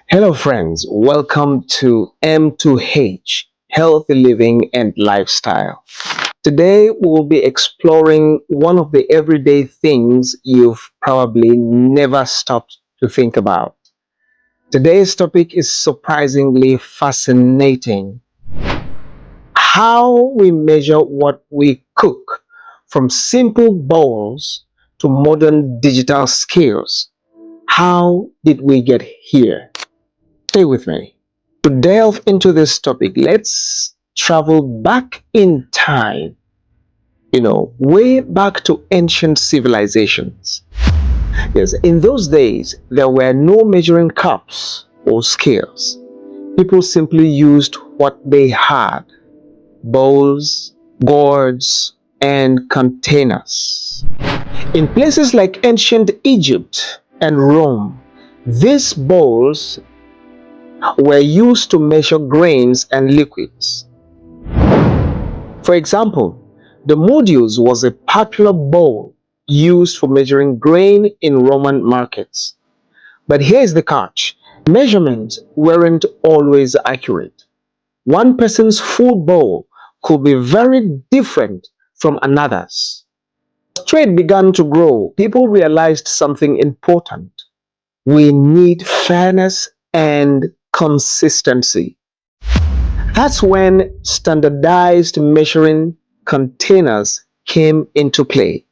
Hello, friends. Welcome to M2H Healthy Living and Lifestyle. Today, we will be exploring one of the everyday things you've probably never stopped to think about. Today's topic is surprisingly fascinating: how we measure what we cook, from simple bowls to modern digital skills. How did we get here? Stay with me. To delve into this topic, let's travel back in time, way back to ancient civilizations. Yes, in those days, there were no measuring cups or scales. People simply used what they had: bowls, gourds, and containers. In places like ancient Egypt and Rome, these bowls were used to measure grains and liquids. For example, the modulus was a popular bowl used for measuring grain in Roman markets. But here's the catch: measurements weren't always accurate. One person's food bowl could be very different from another's. As trade began to grow, people realized something important: we need fairness and consistency. That's when standardized measuring containers came into play.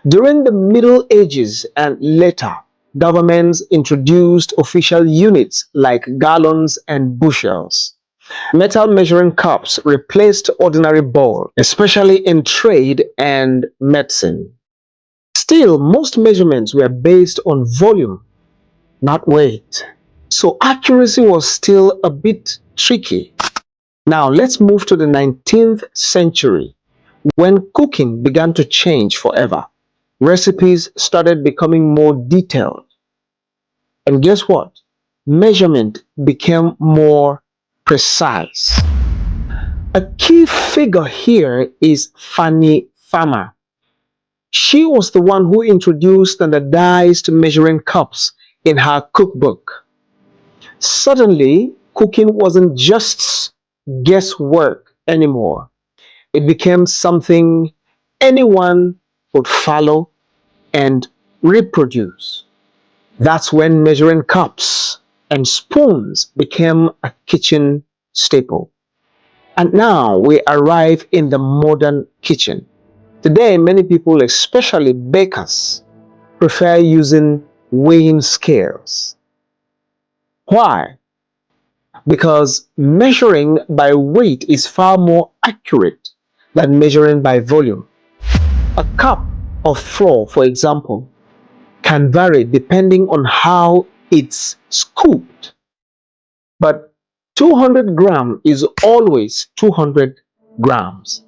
During the Middle Ages and later, governments introduced official units like gallons and bushels. Metal measuring cups replaced ordinary bowls, especially in trade and medicine. Still, most measurements were based on volume, not weight. So accuracy was still a bit tricky. Now let's move to the 19th century, when cooking began to change forever. Recipes started becoming more detailed. And guess what? Measurement became more precise. A key figure here is Fanny Farmer. She was the one who introduced standardized measuring cups in her cookbook. Suddenly, cooking wasn't just guesswork anymore. It became something anyone could follow and reproduce. That's when measuring cups and spoons became a kitchen staple. And now we arrive in the modern kitchen. Today, many people, especially bakers, prefer using weighing scales. Why? Because measuring by weight is far more accurate than measuring by volume. A cup of flour, for example, can vary depending on how it's scooped, but 200 grams is always 200 grams.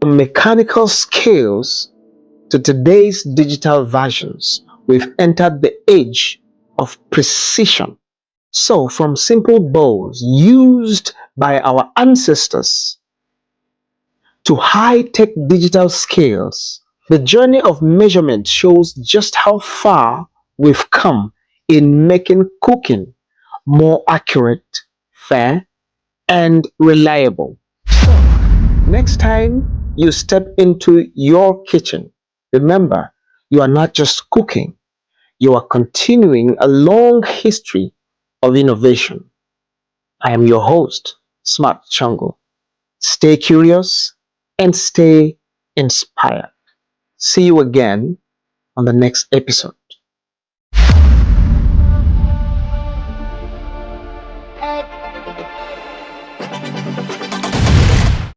From mechanical scales to today's digital versions, we've entered the age of precision. So, from simple bowls used by our ancestors to high-tech digital scales, the journey of measurement shows just how far we've come in making cooking more accurate, fair, and reliable. So, next time you step into your kitchen, remember, you are not just cooking, you are continuing a long history of innovation. I am your host, Smart Chungo. Stay curious and stay inspired. See you again on the next episode.